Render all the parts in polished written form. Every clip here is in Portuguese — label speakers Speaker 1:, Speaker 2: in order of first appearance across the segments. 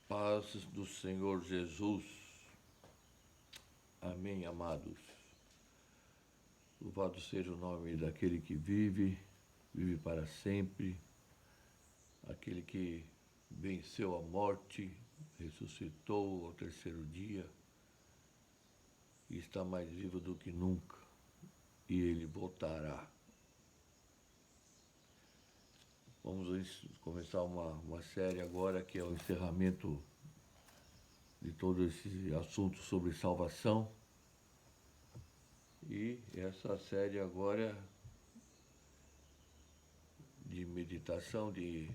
Speaker 1: Paz do Senhor Jesus. Amém, amados. Louvado seja o nome daquele que vive, vive para sempre, aquele que venceu a morte, ressuscitou ao terceiro dia e está mais vivo do que nunca, e ele voltará. Vamos começar uma série agora que é o encerramento de todo esse assunto sobre salvação. E essa série agora de meditação, de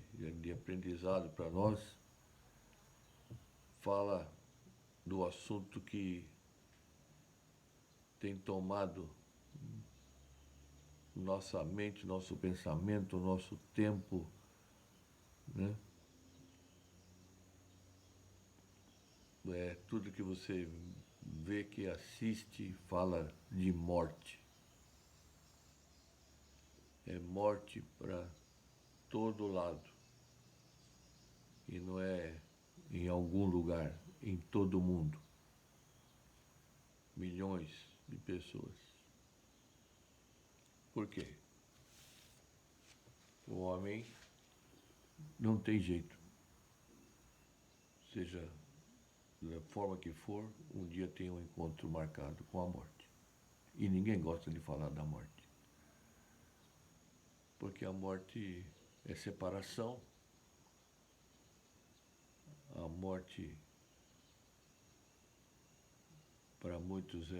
Speaker 1: aprendizado para nós, fala do assunto que tem tomado nossa mente, nosso pensamento, nosso tempo, né? Tudo que você vê, que assiste, fala de morte. É morte para todo lado. E não é em algum lugar, em todo mundo. Milhões de pessoas. Por quê? O homem não tem jeito. Seja da forma que for, um dia tem um encontro marcado com a morte. E ninguém gosta de falar da morte. Porque a morte é separação. A morte, para muitos,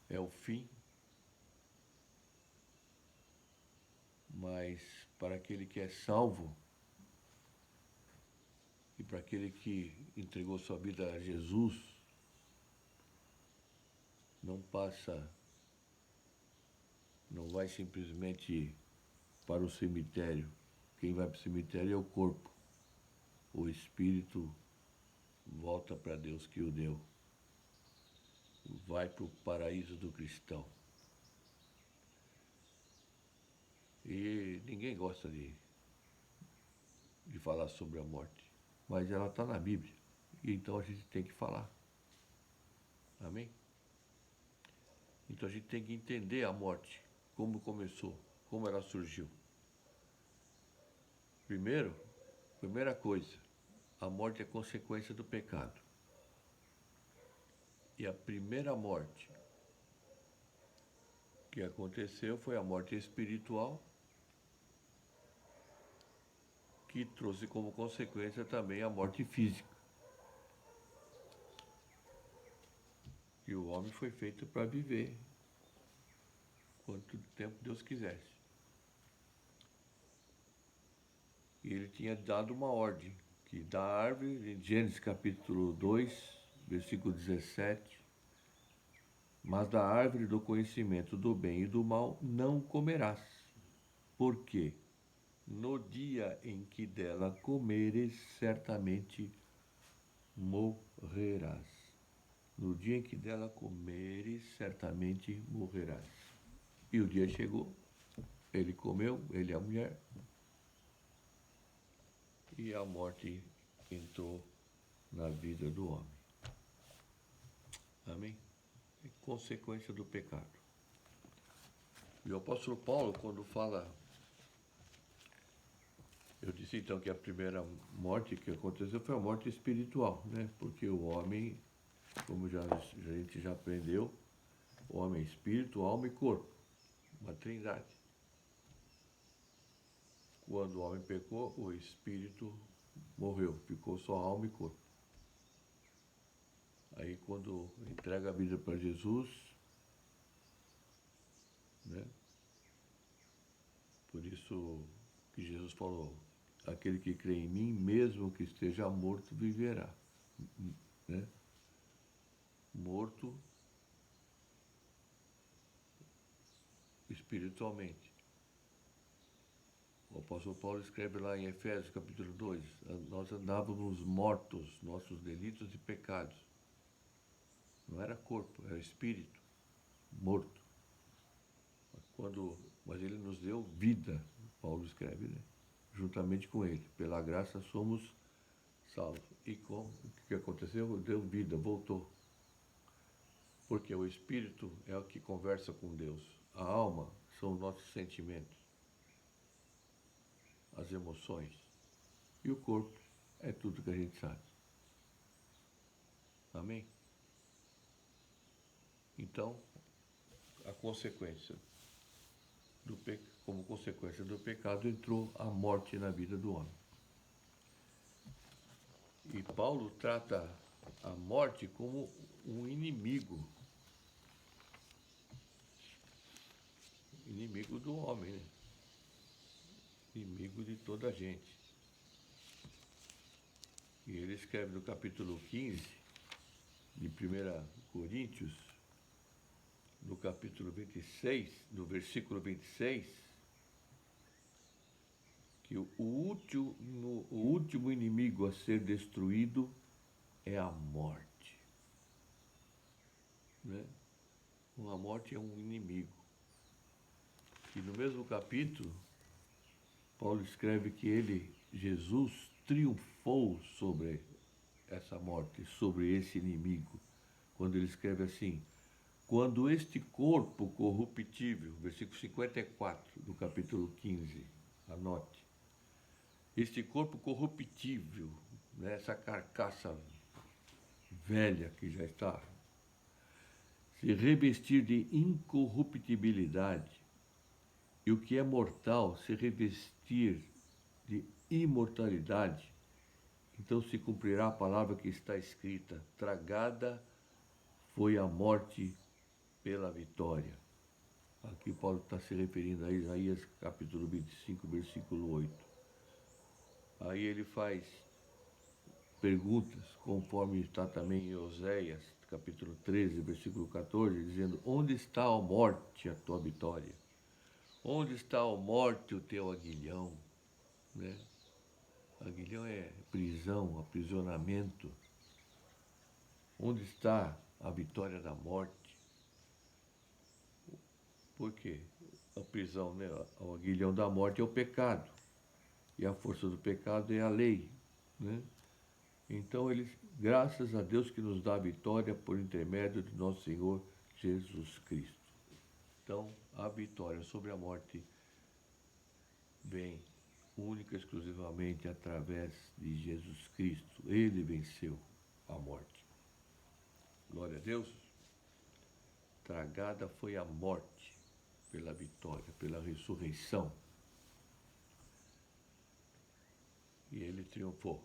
Speaker 1: é o fim. Mas para aquele que é salvo, e para aquele que entregou sua vida a Jesus, não vai simplesmente para o cemitério. Quem vai para o cemitério é o corpo. O espírito volta para Deus que o deu. Vai para o paraíso do cristão. E ninguém gosta de falar sobre a morte. Mas ela está na Bíblia. E então a gente tem que falar. Amém? Então a gente tem que entender a morte. Como começou. Como ela surgiu. Primeira coisa. A morte é consequência do pecado. E a primeira morte que aconteceu foi a morte espiritual, que trouxe como consequência também a morte física. E o homem foi feito para viver quanto tempo Deus quisesse. E ele tinha dado uma ordem, que da árvore, em Gênesis capítulo 2, versículo 17, mas da árvore do conhecimento do bem e do mal não comerás, porque no dia em que dela comeres, certamente morrerás. No dia em que dela comeres, certamente morrerás. E o dia chegou, ele comeu, ele e a mulher, e a morte entrou na vida do homem. Amém? É consequência do pecado. E o apóstolo Paulo, quando fala, eu disse então que a primeira morte que aconteceu foi a morte espiritual, né? Porque o homem, como a gente já aprendeu, o homem é espírito, alma e corpo, uma trindade. Quando o homem pecou, o espírito morreu, ficou só alma e corpo. Aí quando entrega a vida para Jesus, né? Por isso que Jesus falou, aquele que crê em mim, mesmo que esteja morto, viverá. Né? Morto espiritualmente. O apóstolo Paulo escreve lá em Efésios capítulo 2, nós andávamos mortos, nossos delitos e pecados. Não era corpo, era espírito, morto. Mas ele nos deu vida, Paulo escreve, né? Juntamente com ele. Pela graça somos salvo. E como? O que aconteceu? Deu vida, voltou. Porque o espírito é o que conversa com Deus. A alma são os nossos sentimentos, as emoções. E o corpo é tudo que a gente sabe. Amém? Então, a consequência como consequência do pecado entrou a morte na vida do homem. E Paulo trata a morte como um inimigo do homem, né? Inimigo de toda a gente. E ele escreve no capítulo 15 de 1 Coríntios, no capítulo 26, no versículo 26, que o último inimigo a ser destruído é a morte. Né? A morte é um inimigo. E no mesmo capítulo, Paulo escreve que Jesus, triunfou sobre essa morte, sobre esse inimigo. Quando ele escreve assim: quando este corpo corruptível, versículo 54 do capítulo 15, anote, este corpo corruptível, né, essa carcaça velha que já está, se revestir de incorruptibilidade, e o que é mortal se revestir de imortalidade, então se cumprirá a palavra que está escrita: tragada foi a morte pela vitória. Aqui Paulo está se referindo a Isaías capítulo 25, versículo 8. Aí ele faz perguntas, conforme está também em Oséias, capítulo 13, versículo 14, dizendo: onde está, ó morte, a tua vitória? Onde está, ó morte, o teu aguilhão? Né? Aguilhão é prisão, aprisionamento. Onde está a vitória da morte? Por quê? A prisão, né? O aguilhão da morte é o pecado. E a força do pecado é a lei. Né? Então, graças a Deus que nos dá a vitória por intermédio de nosso Senhor Jesus Cristo. Então, a vitória sobre a morte vem única e exclusivamente através de Jesus Cristo. Ele venceu a morte. Glória a Deus. Tragada foi a morte pela vitória, pela ressurreição. E ele triunfou.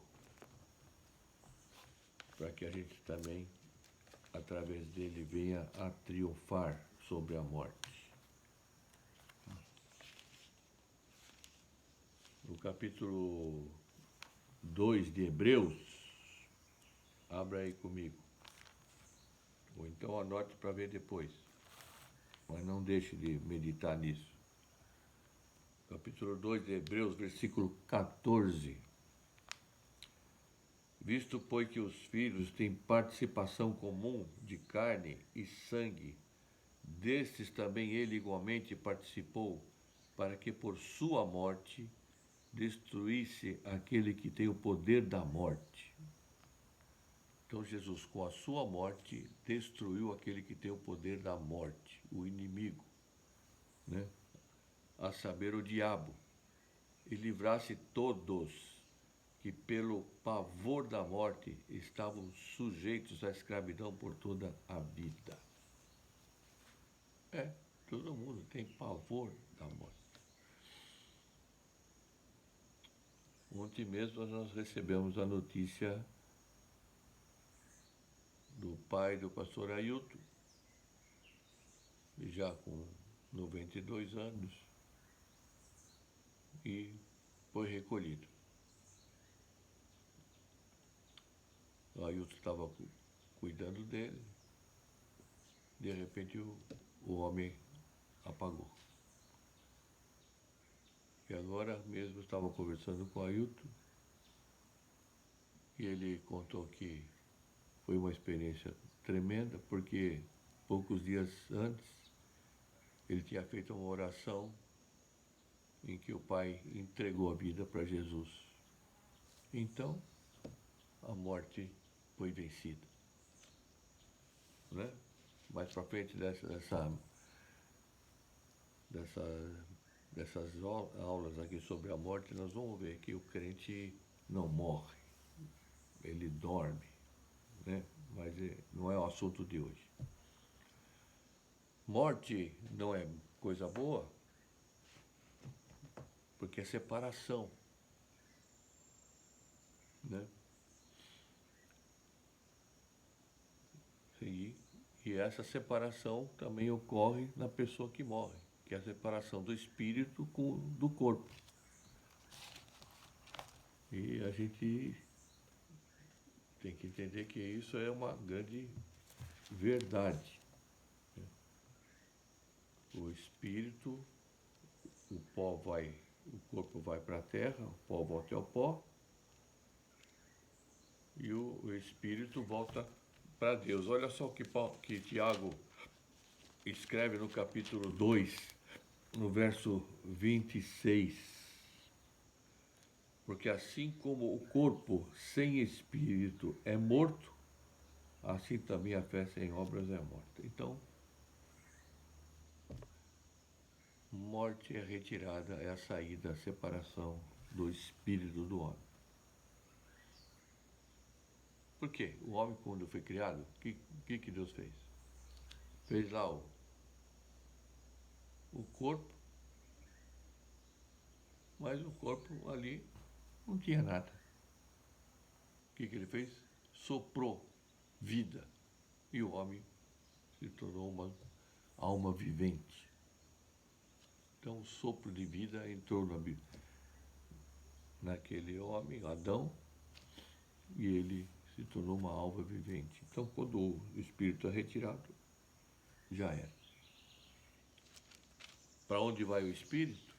Speaker 1: Para que a gente também, através dele, venha a triunfar sobre a morte. No capítulo 2 de Hebreus, abra aí comigo. Ou então anote para ver depois. Mas não deixe de meditar nisso. Capítulo 2 de Hebreus, versículo 14. Visto, pois, que os filhos têm participação comum de carne e sangue, destes também ele igualmente participou, para que por sua morte destruísse aquele que tem o poder da morte. Então Jesus, com a sua morte, destruiu aquele que tem o poder da morte, o inimigo, né? A saber, o diabo, e livrasse todos que pelo pavor da morte estavam sujeitos à escravidão por toda a vida. Todo mundo tem pavor da morte. Ontem mesmo nós recebemos a notícia do pai do pastor Ailton, já com 92 anos, e foi recolhido. O Ailton estava cuidando dele, de repente o homem apagou. E agora mesmo estava conversando com o Ailton, e ele contou que foi uma experiência tremenda, porque poucos dias antes ele tinha feito uma oração em que o pai entregou a vida para Jesus. Então, a morte foi vencida. Né? Mais para frente dessas aulas aqui sobre a morte, nós vamos ver que o crente não morre, ele dorme, né? Mas não é o assunto de hoje. Morte não é coisa boa, porque é separação, né? E essa separação também ocorre na pessoa que morre, que é a separação do espírito do corpo. E a gente tem que entender que isso é uma grande verdade. O espírito, o corpo vai para a terra, o pó volta ao pó, e o espírito volta para Deus. Olha só o que Tiago escreve no capítulo 2, no verso 26. Porque assim como o corpo sem espírito é morto, assim também a fé sem obras é morta. Então, morte é retirada, é a saída, a separação do espírito do homem. Por quê? O homem, quando foi criado, o que Deus fez? Fez lá o corpo, mas o corpo ali não tinha nada. O que ele fez? Soprou vida. E o homem se tornou uma alma vivente. Então o sopro de vida entrou naquele homem, Adão, e ele se tornou uma alma vivente. Então quando o espírito é retirado, já era. Para onde vai o espírito?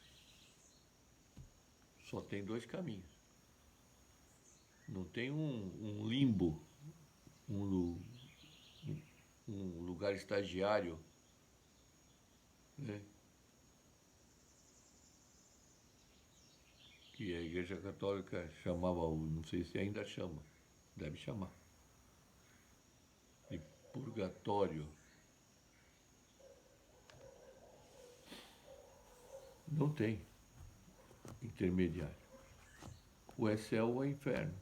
Speaker 1: Só tem dois caminhos. Não tem um limbo, um lugar estagiário, né? Que a Igreja Católica chamava, não sei se ainda chama, deve chamar, de purgatório. Não tem intermediário. Ou é céu ou é inferno.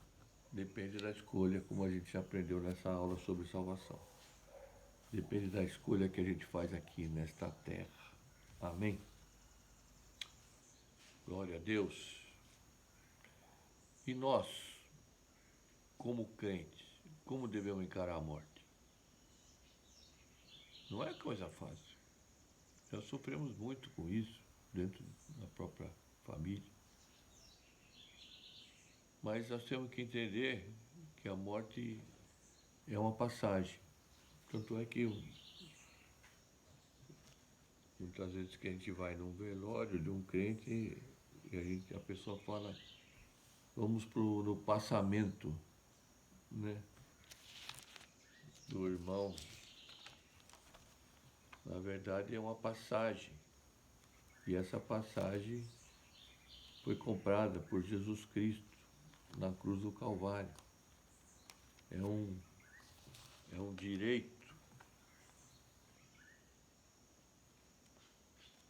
Speaker 1: Depende da escolha, como a gente já aprendeu nessa aula sobre salvação. Depende da escolha que a gente faz aqui nesta terra. Amém? Glória a Deus. E nós, como crentes, como devemos encarar a morte? Não é coisa fácil. Já sofremos muito com isso dentro da própria família. Mas nós temos que entender que a morte é uma passagem. Tanto é que muitas vezes que a gente vai num velório de um crente e a pessoa fala, vamos no passamento, né, do irmão. Na verdade é uma passagem. E essa passagem foi comprada por Jesus Cristo na cruz do Calvário. É um direito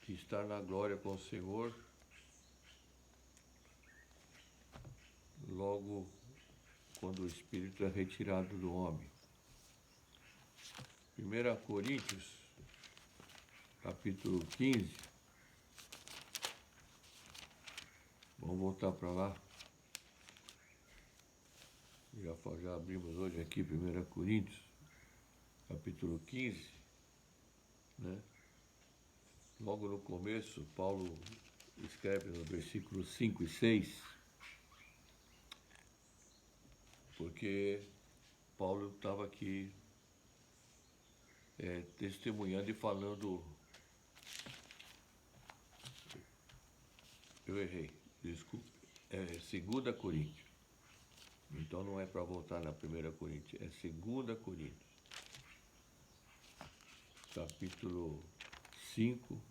Speaker 1: de estar na glória com o Senhor logo quando o Espírito é retirado do homem. 1 Coríntios, capítulo 15. Vamos voltar para lá. Já abrimos hoje aqui 1 Coríntios, capítulo 15, né? Logo no começo, Paulo escreve no versículo 5 e 6, porque Paulo estava aqui testemunhando e falando. Eu errei, desculpe. É 2 Coríntios. Então não é para voltar na 1 Coríntios, é 2 Coríntios. Capítulo 5,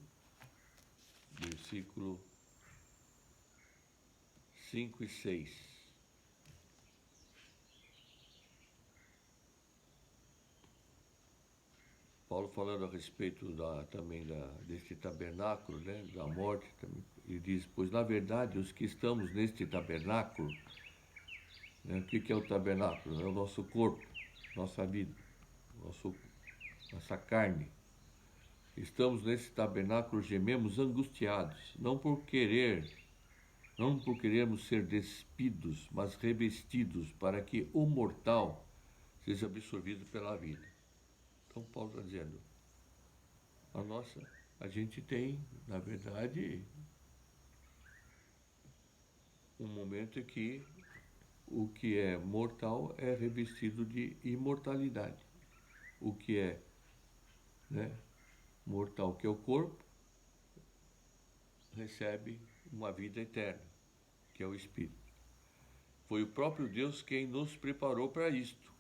Speaker 1: versículo 5 e 6. Paulo falando a respeito deste tabernáculo, né, da morte, ele diz, pois na verdade os que estamos neste tabernáculo, né, o que é o tabernáculo? É o nosso corpo, nossa vida, nossa carne. Estamos nesse tabernáculo, gememos angustiados, não por querermos ser despidos, mas revestidos, para que o mortal seja absorvido pela vida. Então Paulo está dizendo, a gente tem, na verdade, um momento em que o que é mortal é revestido de imortalidade. O que é, né, mortal, que é o corpo, recebe uma vida eterna, que é o Espírito. Foi o próprio Deus quem nos preparou para isto,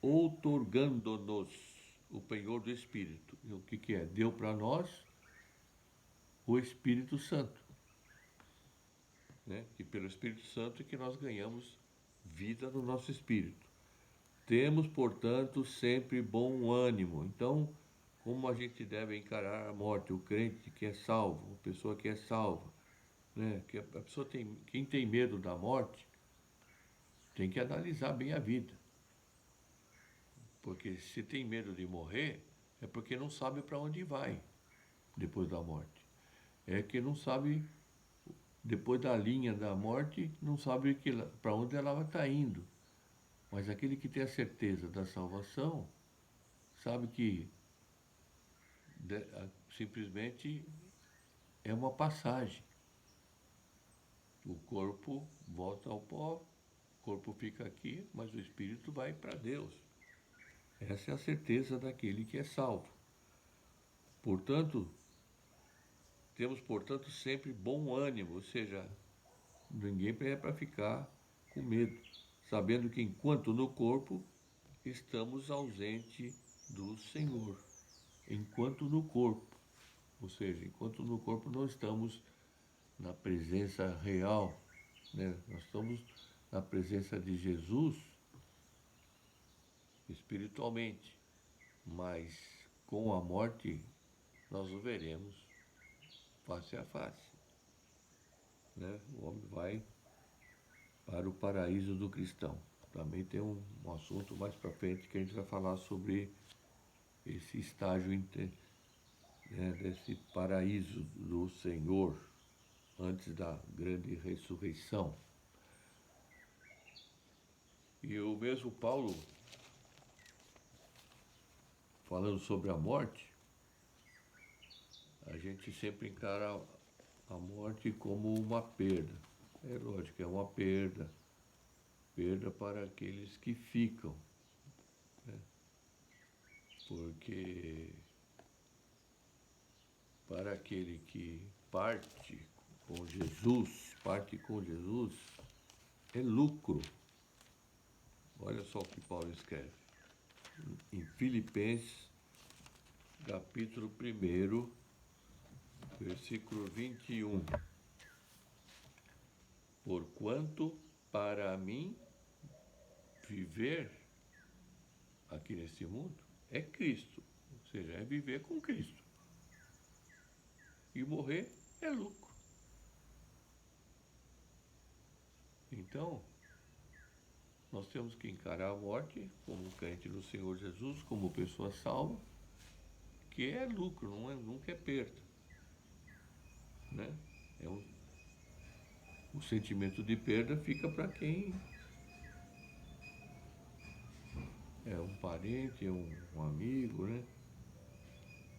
Speaker 1: outorgando-nos o penhor do Espírito. E o que é? Deu para nós o Espírito Santo. Né? E pelo Espírito Santo é que nós ganhamos vida no nosso espírito. Temos, portanto, sempre bom ânimo. Então, como a gente deve encarar a morte? O crente que é salvo, a pessoa que é salva, né? Que a pessoa quem tem medo da morte tem que analisar bem a vida. Porque se tem medo de morrer, é porque não sabe para onde vai depois da morte. É que não sabe, depois da linha da morte, não sabe para onde ela está indo. Mas aquele que tem a certeza da salvação, sabe que simplesmente é uma passagem. O corpo volta ao pó, o corpo fica aqui, mas o espírito vai para Deus. Essa é a certeza daquele que é salvo. Portanto, temos, portanto, sempre bom ânimo, ou seja, ninguém é para ficar com medo, sabendo que enquanto no corpo estamos ausentes do Senhor. Enquanto no corpo, ou seja, enquanto no corpo não estamos na presença real, né? Nós estamos na presença de Jesus espiritualmente, mas com a morte nós o veremos face a face, né? O homem vai para o paraíso do cristão. Também tem um assunto mais para frente que a gente vai falar sobre esse estágio, né, desse paraíso do Senhor antes da grande ressurreição. E o mesmo Paulo, falando sobre a morte, a gente sempre encara a morte como uma perda. É lógico, é uma perda para aqueles que ficam, né? Porque para aquele que parte com Jesus, é lucro. Olha só o que Paulo escreve em Filipenses, capítulo 1, versículo 21. Porquanto para mim viver aqui nesse mundo é Cristo, ou seja, é viver com Cristo. E morrer é lucro. Então, nós temos que encarar a morte como crente no Senhor Jesus, como pessoa salva, que é lucro, nunca é perda. Né? O sentimento de perda fica para quem é um parente, é um amigo, né?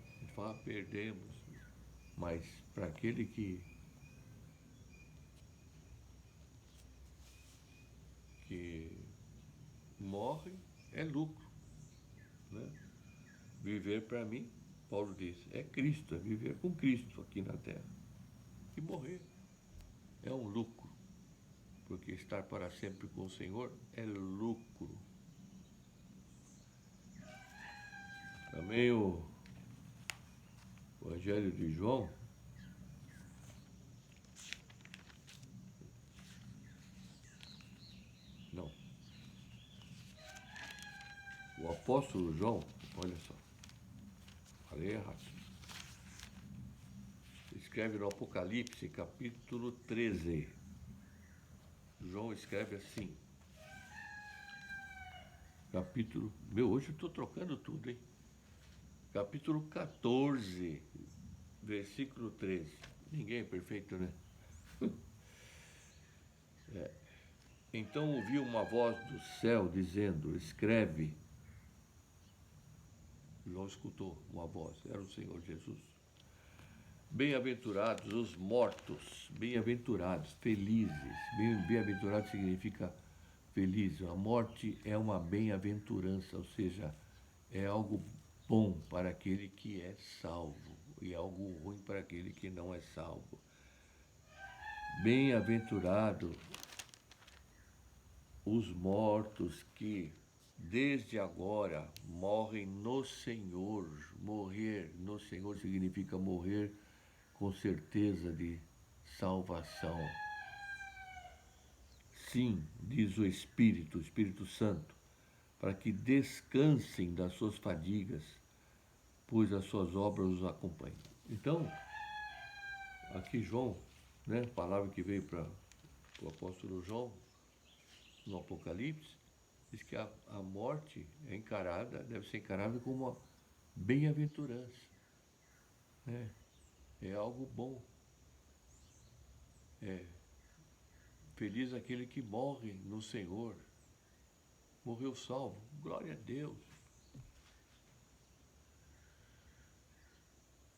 Speaker 1: A gente fala, perdemos. Mas para aquele que morre, é lucro. Né? Viver para mim, Paulo diz, é Cristo, é viver com Cristo aqui na terra. E morrer é um lucro, porque estar para sempre com o Senhor é lucro. Também o Evangelho de João, não, o apóstolo João, olha só, falei errado. Escreve no Apocalipse, capítulo 13. João escreve assim. Capítulo... Meu, hoje eu estou trocando tudo, hein? Capítulo 14, versículo 13. Ninguém é perfeito, né? Então ouvi uma voz do céu dizendo, escreve. João escutou uma voz, era o Senhor Jesus. Bem-aventurados os mortos, bem-aventurados, felizes. Bem-aventurado significa feliz. A morte é uma bem-aventurança, ou seja, é algo bom para aquele que é salvo e algo ruim para aquele que não é salvo. Bem-aventurado os mortos que desde agora morrem no Senhor. Morrer no Senhor significa morrer com certeza de salvação. Sim, diz o Espírito Santo, para que descansem das suas fadigas, pois as suas obras os acompanham. Então, aqui João, né, palavra que veio para o apóstolo João, no Apocalipse, diz que a morte é encarada, deve ser encarada como uma bem-aventurança. Né? É algo bom. Feliz aquele que morre no Senhor. Morreu salvo. Glória a Deus.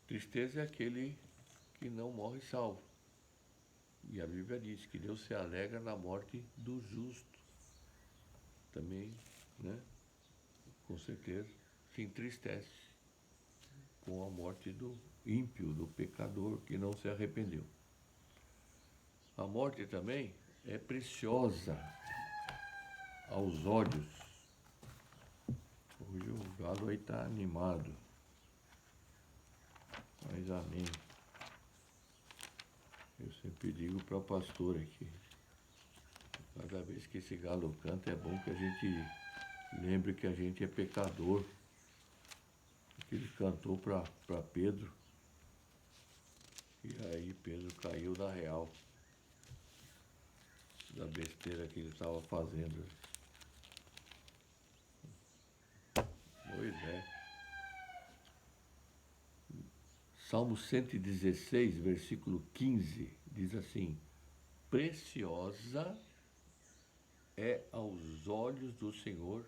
Speaker 1: Tristeza é aquele que não morre salvo. E a Bíblia diz que Deus se alegra na morte do justo. Também, né? Com certeza, se entristece com a morte do ímpio, do pecador que não se arrependeu. A morte também é preciosa aos olhos. Hoje o galo aí está animado. Mas amém. Eu sempre digo para o pastor aqui, cada vez que esse galo canta é bom que a gente lembre que a gente é pecador. Que ele cantou para Pedro. E aí Pedro caiu na real da besteira que ele estava fazendo. Pois é. Salmo 116, versículo 15, diz assim: preciosa é aos olhos do Senhor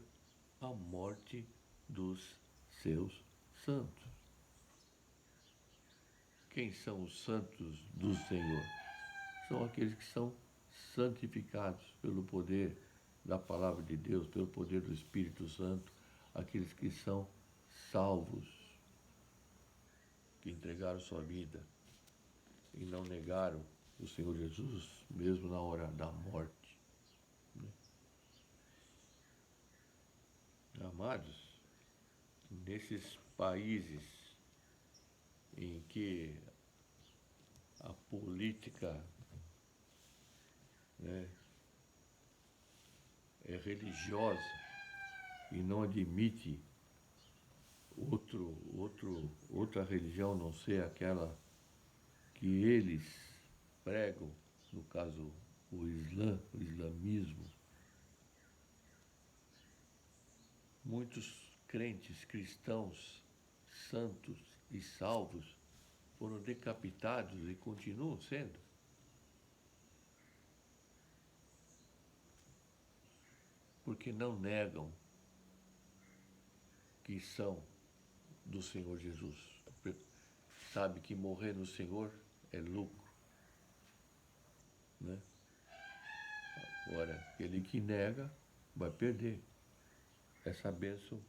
Speaker 1: a morte dos seus santos. Quem são os santos do Senhor? São aqueles que são santificados pelo poder da palavra de Deus, pelo poder do Espírito Santo, aqueles que são salvos, que entregaram sua vida e não negaram o Senhor Jesus, mesmo na hora da morte. Amados, nesses países em que a política, né, é religiosa e não admite outra religião, não ser aquela que eles pregam, no caso o islamismo. Muitos crentes cristãos, santos e salvos foram decapitados e continuam sendo. Porque não negam que são do Senhor Jesus. Sabe que morrer no Senhor é lucro. Né? Agora, aquele que nega vai perder essa bênção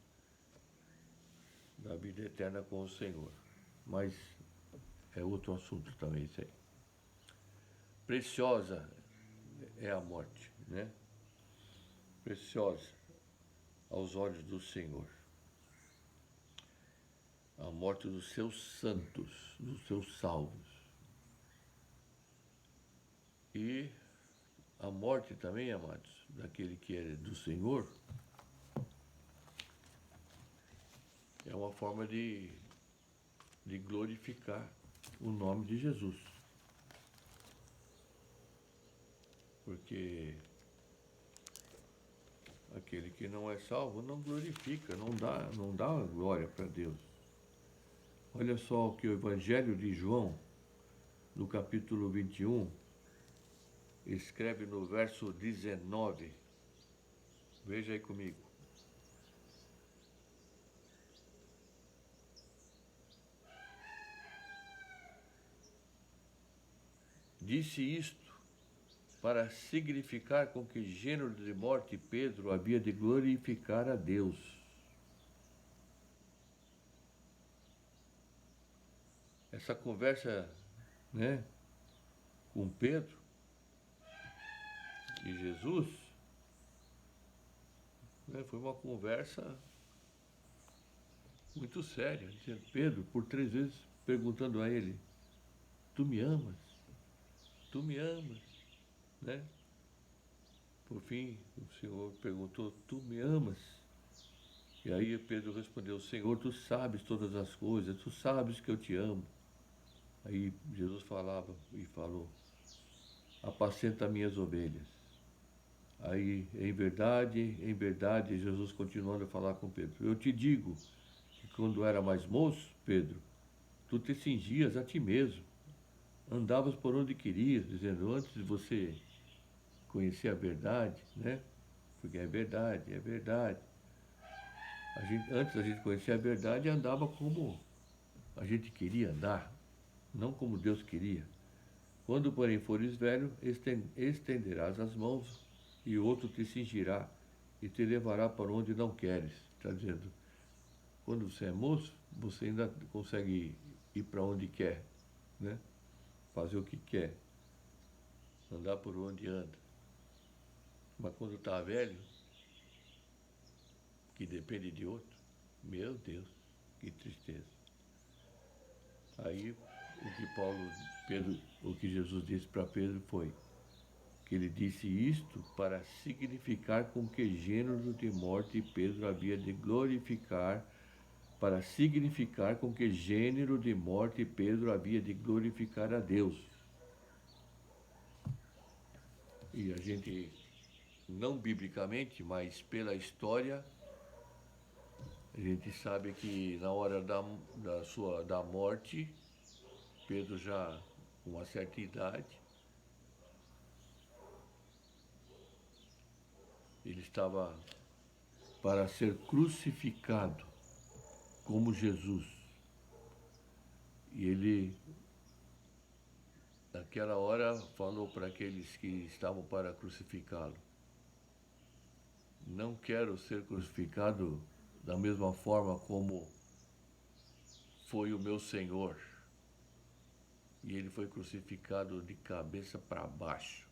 Speaker 1: da vida eterna com o Senhor. Mas é outro assunto também isso aí. Preciosa é a morte, né? Preciosa aos olhos do Senhor. A morte dos seus santos, dos seus salvos. E a morte também, amados, daquele que é do Senhor, é uma forma de de glorificar o nome de Jesus. Porque aquele que não é salvo não glorifica, não dá glória para Deus. Olha só o que o Evangelho de João, no capítulo 21, escreve no verso 19. Veja aí comigo. Disse isto para significar com que gênero de morte Pedro havia de glorificar a Deus. Essa conversa, né, com Pedro e Jesus, né, foi uma conversa muito séria. Dizendo, Pedro, por 3 vezes, perguntando a ele, tu me amas? Tu me amas? Né? Por fim, o Senhor perguntou, tu me amas? E aí Pedro respondeu, Senhor, tu sabes todas as coisas, tu sabes que eu te amo. Aí Jesus falava e falou, apacenta minhas ovelhas. Aí, em verdade, Jesus continuando a falar com Pedro, eu te digo que quando era mais moço, Pedro, tu te cingias a ti mesmo, andavas por onde querias, dizendo, antes de você conhecer a verdade, né? Porque é verdade, é verdade. Antes da gente conhecer a verdade, andava como a gente queria andar, não como Deus queria. Quando, porém, fores velho, estenderás as mãos e outro te cingirá e te levará para onde não queres. Está dizendo, quando você é moço, você ainda consegue ir para onde quer, né? Fazer o que quer, andar por onde anda. Mas quando está velho, que depende de outro, meu Deus, que tristeza. Aí o que Jesus disse para Pedro foi que ele disse isto para significar com que gênero de morte Pedro havia de glorificar, para significar com que gênero de morte Pedro havia de glorificar a Deus. E a gente, não biblicamente, mas pela história, a gente sabe que na hora da morte, Pedro já com uma certa idade, ele estava para ser crucificado como Jesus. E ele, naquela hora, falou para aqueles que estavam para crucificá-lo, não quero ser crucificado da mesma forma como foi o meu Senhor. E ele foi crucificado de cabeça para baixo.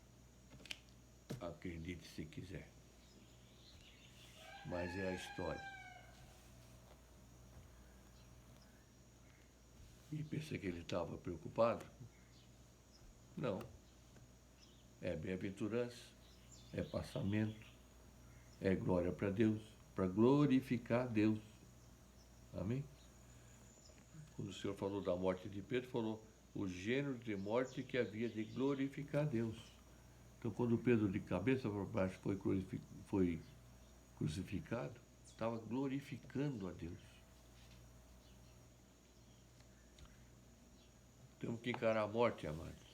Speaker 1: Acredite se quiser. Mas é a história. E pensa que ele estava preocupado? Não. É bem-aventurança, é passamento, é glória para Deus, para glorificar Deus. Amém? Quando o Senhor falou da morte de Pedro, falou o gênero de morte que havia de glorificar Deus. Então, quando Pedro de cabeça para baixo foi crucificado, estava glorificando a Deus. Temos que encarar a morte, amados.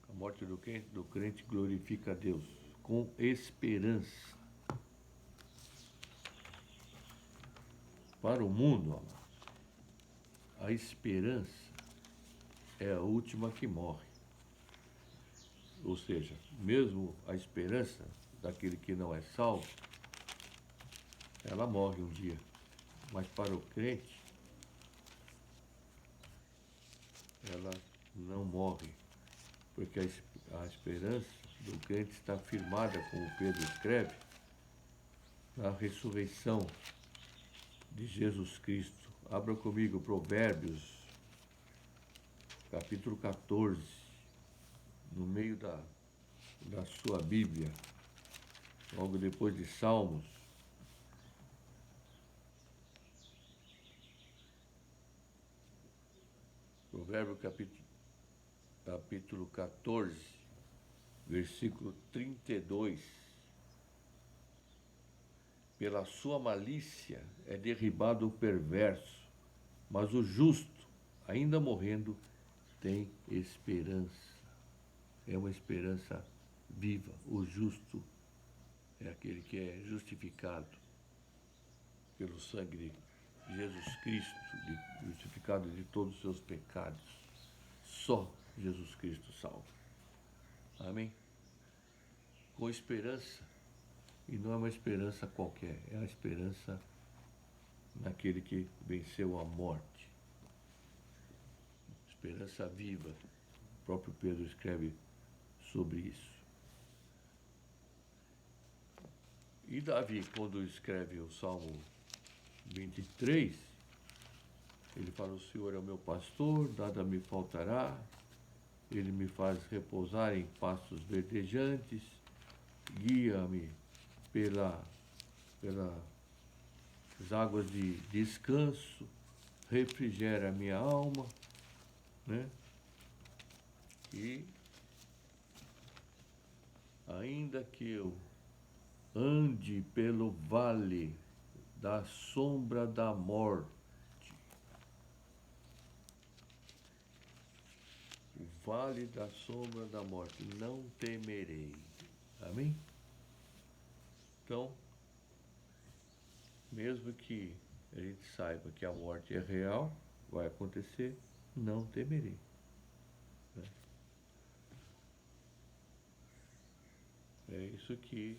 Speaker 1: A morte do crente glorifica a Deus com esperança. Para o mundo, amados, a esperança é a última que morre. Ou seja, mesmo a esperança daquele que não é salvo, ela morre um dia. Mas para o crente, ela não morre. Porque a esperança do crente está firmada, como Pedro escreve, na ressurreição de Jesus Cristo. Abra comigo Provérbios, capítulo 14, no meio da sua Bíblia, logo depois de Salmos. Provérbio capítulo 14, versículo 32. Pela sua malícia é derribado o perverso, mas o justo, ainda morrendo, tem esperança. É uma esperança viva. O justo é aquele que é justificado pelo sangue de Jesus Cristo, justificado de todos os seus pecados. Só Jesus Cristo salva. Amém? Com esperança, e não é uma esperança qualquer, é a esperança naquele que venceu a morte. Esperança viva. O próprio Pedro escreve sobre isso. E Davi, quando escreve o Salmo 23, ele fala: o Senhor é o meu pastor, nada me faltará, ele me faz repousar em pastos verdejantes, guia-me pelas águas de descanso, refrigera a minha alma, né? E ainda que eu ande pelo vale da sombra da morte, o vale da sombra da morte, não temerei. Amém? Então, mesmo que a gente saiba que a morte é real, vai acontecer, não temerei. Né? É isso que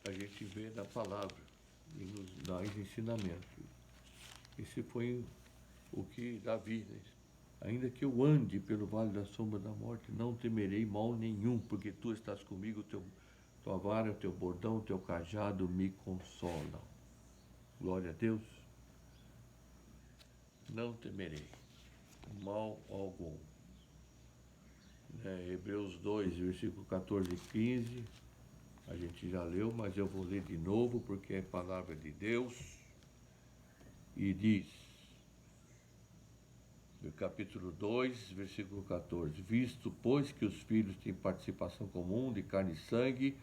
Speaker 1: a gente vê na palavra e nos dá ensinamento. Esse foi o que Davi, né? Ainda que eu ande pelo vale da sombra da morte, não temerei mal nenhum, porque tu estás comigo, tua vara, o teu bordão, o teu cajado me consolam. Glória a Deus. Não temerei mal algum. Hebreus 2, versículo 14 e 15, a gente já leu, mas eu vou ler de novo, porque é palavra de Deus. E diz, no capítulo 2, versículo 14: visto, pois, que os filhos têm participação comum de carne e sangue,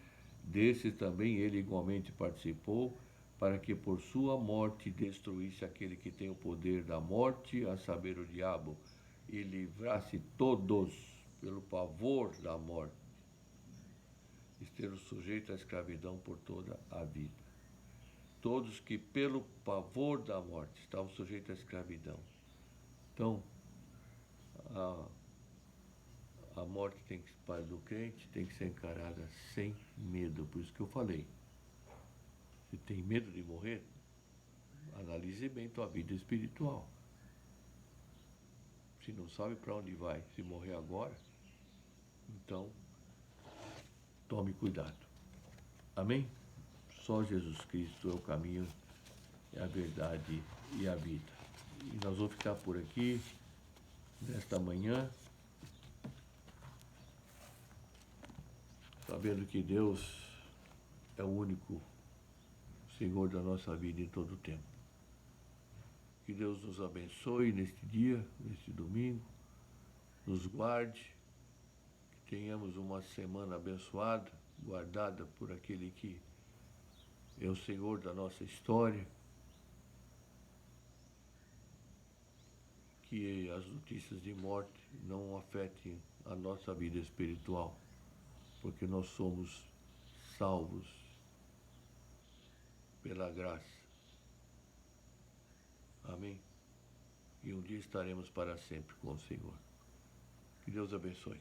Speaker 1: desse também ele igualmente participou, para que por sua morte destruísse aquele que tem o poder da morte, a saber, o diabo, e livrasse todos pelo pavor da morte, esteja sujeito à escravidão por toda a vida. Todos que pelo pavor da morte estavam sujeitos à escravidão. Então, a morte do crente tem que ser encarada sem medo. Por isso que eu falei, se tem medo de morrer, analise bem tua vida espiritual. Se não sabe para onde vai, se morrer agora, então tome cuidado. Amém? Só Jesus Cristo é o caminho, é a verdade e a vida. E nós vamos ficar por aqui nesta manhã, sabendo que Deus é o único Senhor da nossa vida em todo o tempo. Que Deus nos abençoe neste dia, neste domingo, nos guarde, que tenhamos uma semana abençoada, guardada por aquele que é o Senhor da nossa história, que as notícias de morte não afetem a nossa vida espiritual, porque nós somos salvos pela graça. Amém? E um dia estaremos para sempre com o Senhor. Que Deus abençoe.